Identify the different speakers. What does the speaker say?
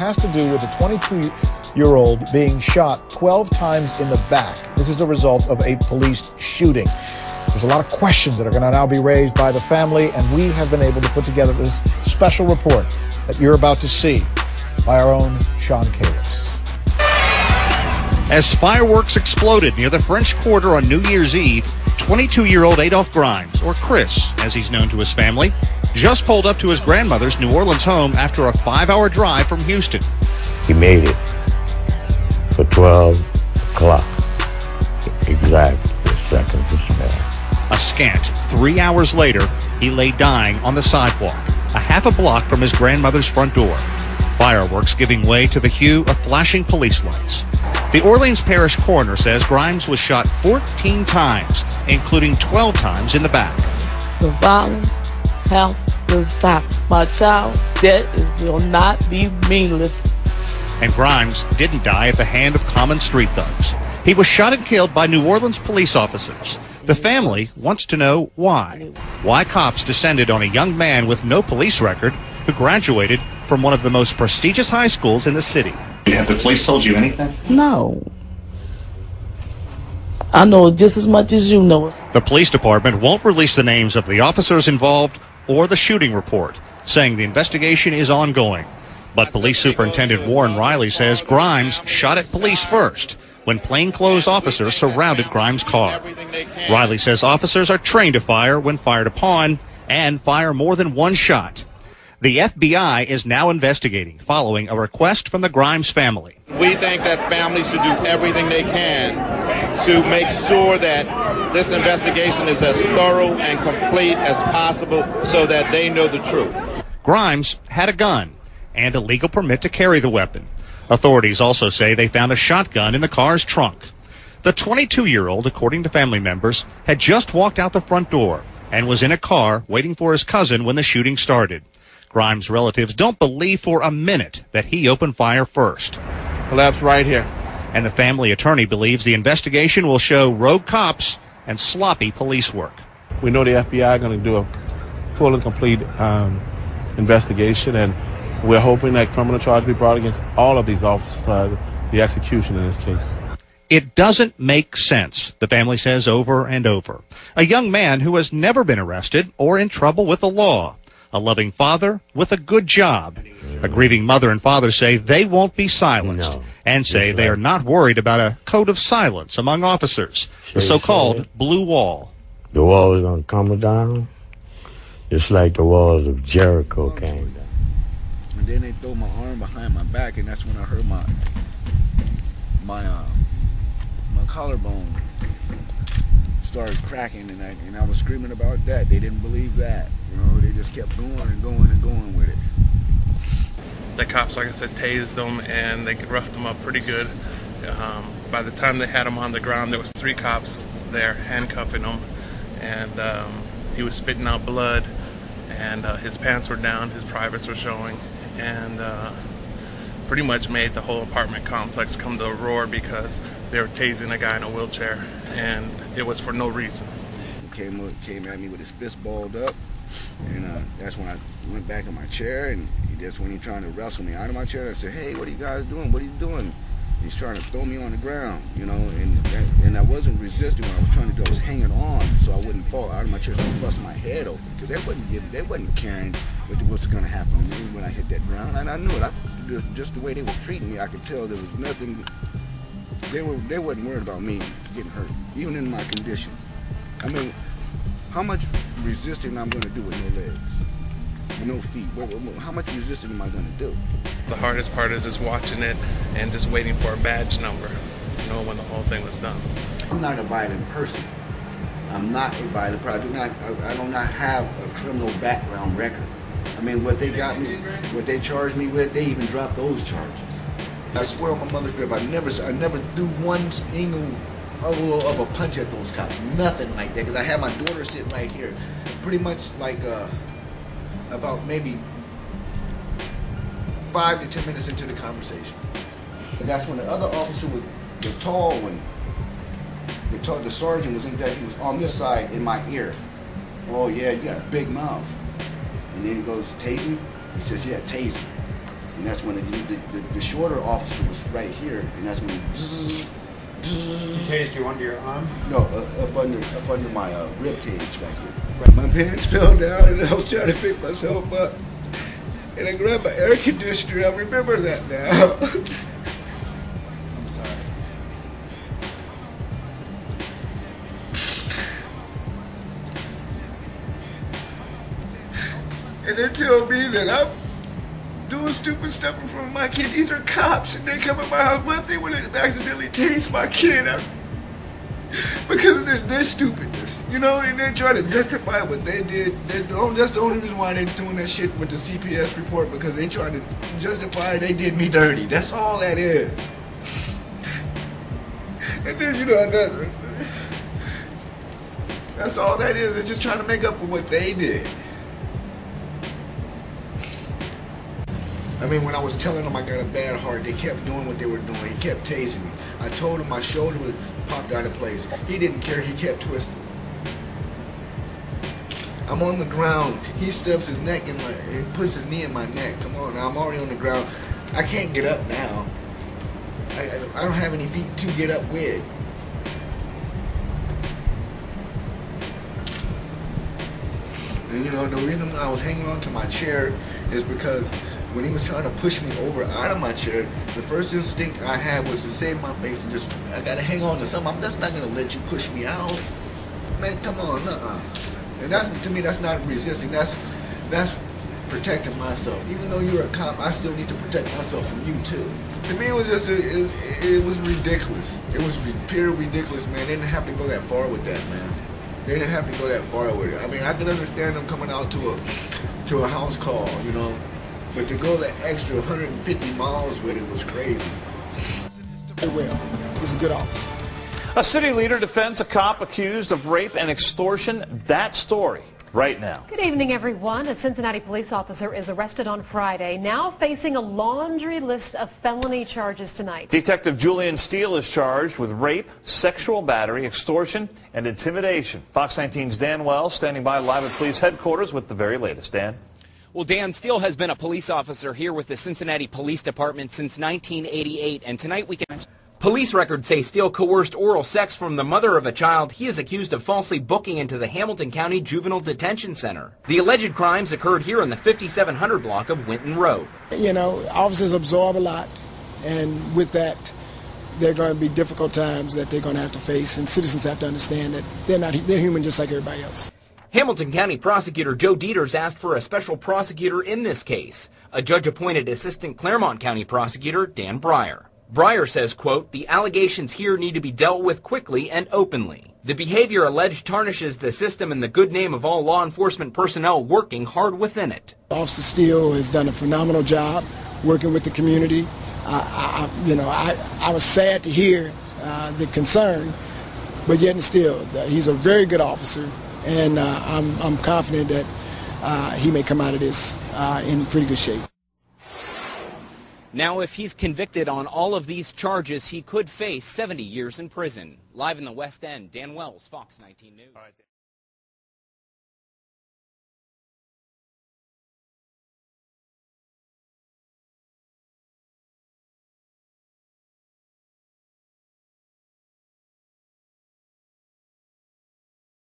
Speaker 1: has to do with the 22-year-old being shot 12 times in the back. This is a result of a police shooting. There's a lot of questions that are going to now be raised by the family, and we have been able to put together this special report that you're about to see by our own Sean Kalis.
Speaker 2: As fireworks exploded near the French Quarter on New Year's Eve, 22-year-old Adolph Grimes, or Chris, as he's known to his family, just pulled up to his grandmother's New Orleans home after a 5-hour drive from Houston.
Speaker 3: He made it for 12 o'clock, exactly a second to spare.
Speaker 2: A scant 3 hours later, he lay dying on the sidewalk, a half a block from his grandmother's front door. Fireworks giving way to the hue of flashing police lights. The Orleans Parish coroner says Grimes was shot 14 times, including 12 times in the back.
Speaker 4: The violence has to stop. My child, that will not be meaningless.
Speaker 2: And Grimes didn't die at the hand of common street thugs. He was shot and killed by New Orleans police officers. The family wants to know why. Why cops descended on a young man with no police record who graduated from one of the most prestigious high schools in the city. Have the police told you anything?
Speaker 4: No. I know just as much as you know.
Speaker 2: The police department won't release the names of the officers involved or the shooting report, saying the investigation is ongoing. But Police Superintendent Warren Riley says Grimes shot at police first when plainclothes officers surrounded Grimes' car. Riley says officers are trained to fire when fired upon and fire more than one shot. The FBI is now investigating following a request from the Grimes family.
Speaker 5: We think that families should do everything they can to make sure that this investigation is as thorough and complete as possible so that they know the truth.
Speaker 2: Grimes had a gun and a legal permit to carry the weapon. Authorities also say they found a shotgun in the car's trunk. The 22-year-old, according to family members, had just walked out the front door and was in a car waiting for his cousin when the shooting started. Grimes' relatives don't believe for a minute that he opened fire first.
Speaker 5: Collapse right here.
Speaker 2: And the family attorney believes the investigation will show rogue cops and sloppy police work.
Speaker 6: We know the FBI are going to do a full and complete investigation, and we're hoping that criminal charges be brought against all of these officers for the execution in this case.
Speaker 2: It doesn't make sense, the family says over and over. A young man who has never been arrested or in trouble with the law. A loving father with a good job. A grieving mother and father say they won't be silenced and say they are not worried about a code of silence among officers, the so-called blue wall.
Speaker 3: The wall is going to come down just like the walls of Jericho came down.
Speaker 7: And then they throw my arm behind my back, and that's when I heard my collarbone started cracking, and I was screaming about that. They didn't believe that. You know, they just kept going and going and going with it.
Speaker 8: The cops, like I said, tased them and they roughed them up pretty good. By the time they had him on the ground, there was 3 cops there handcuffing him, and he was spitting out blood, and his pants were down, his privates were showing, and pretty much made the whole apartment complex come to a roar because they were tasing a guy in a wheelchair, and it was for no reason.
Speaker 7: He came at me with his fist balled up, and that's when I went back in my chair, and that's when he trying to wrestle me out of my chair. I said, "Hey, what are you guys doing? What are you doing?" He's trying to throw me on the ground, you know, and I wasn't resisting. What I was trying to do, I was hanging on so I wouldn't fall out of my chair and bust my head open, because they wasn't caring what's going to happen to me when I hit that ground. And I knew it. Just the way they was treating me, I could tell there was nothing. They wasn't worried about me getting hurt, even in my condition. I mean, how much resisting I'm going to do with no legs, with no feet? How much resisting am I going to do?
Speaker 8: The hardest part is just watching it and just waiting for a badge number, you know, when the whole thing was done.
Speaker 7: I'm not a violent person. I'm not a violent person. I do not have a criminal background record. I mean, what they got me, what they charged me with, they even dropped those charges. I swear on my mother's grave, I never do one single of a punch at those cops. Nothing like that, because I had my daughter sitting right here. Pretty much like about maybe 5 to 10 minutes into the conversation. And that's when the other officer was, the tall one, the sergeant was in that, he was on this side in my ear. "Oh yeah, you got a big mouth." And then he goes, "Tasing?" He says, "Yeah, tasing." And that's when the shorter officer was right here, and that's when he
Speaker 9: tased you under your arm?
Speaker 7: No, up under my rib cage back here. Right. My pants fell down, and I was trying to pick myself up. And I grabbed my air conditioner. I remember that now.
Speaker 9: I'm sorry.
Speaker 7: And they tell me that I'm doing stupid stuff in front of my kid. These are cops, and they come in my house. What if they would have accidentally tased my kid because of their stupidness, you know? And they're trying to justify what they did. That's the only reason why they're doing that shit with the CPS report, because they trying to justify they did me dirty. That's all that is. And then, you know, that's all that is. They're just trying to make up for what they did. I mean, when I was telling them I got a bad heart, they kept doing what they were doing. He kept tasing me. I told him my shoulder was popped out of place. He didn't care. He kept twisting. I'm on the ground. He stuffs his neck in my, he puts his knee in my neck. Come on, now I'm already on the ground. I can't get up now. I don't have any feet to get up with. And you know, the reason I was hanging on to my chair is because when he was trying to push me over out of my chair, the first instinct I had was to save my face and just, I gotta hang on to something. I'm just not gonna let you push me out. Man, come on, And that's, to me, that's not resisting. That's protecting myself. Even though you're a cop, I still need to protect myself from you too. To me, it was just, it was ridiculous. It was pure ridiculous, man. They didn't have to go that far with that, man. They didn't have to go that far with it. I mean, I could understand them coming out to a house call, you know. But to go that extra 150 miles with it was crazy.
Speaker 1: Well, he's a good officer.
Speaker 10: A city leader defends a cop accused of rape and extortion. That story right now.
Speaker 11: Good evening, everyone. A Cincinnati police officer is arrested on Friday, now facing a laundry list of felony charges tonight.
Speaker 10: Detective Julian Steele is charged with rape, sexual battery, extortion, and intimidation. Fox 19's Dan Wells standing by live at police headquarters with the very latest. Dan?
Speaker 12: Well, Dan, Steele has been a police officer here with the Cincinnati Police Department since 1988, and tonight we can... Police records say Steele coerced oral sex from the mother of a child he is accused of falsely booking into the Hamilton County Juvenile Detention Center. The alleged crimes occurred here on the 5700 block of Winton Road.
Speaker 13: You know, officers absorb a lot, and with that, there are going to be difficult times that they're going to have to face, and citizens have to understand that they're human just like everybody else.
Speaker 12: Hamilton County Prosecutor Joe Dieters asked for a special prosecutor in this case. A judge-appointed Assistant Claremont County Prosecutor Dan Breyer. Breyer says, quote, the allegations here need to be dealt with quickly and openly. The behavior alleged tarnishes the system and the good name of all law enforcement personnel working hard within it.
Speaker 13: Officer Steele has done a phenomenal job working with the community. I was sad to hear the concern, but yet and still, he's a very good officer. And I'm confident that he may come out of this in pretty good shape.
Speaker 12: Now, if he's convicted on all of these charges, he could face 70 years in prison. Live in the West End, Dan Wells, Fox 19 News.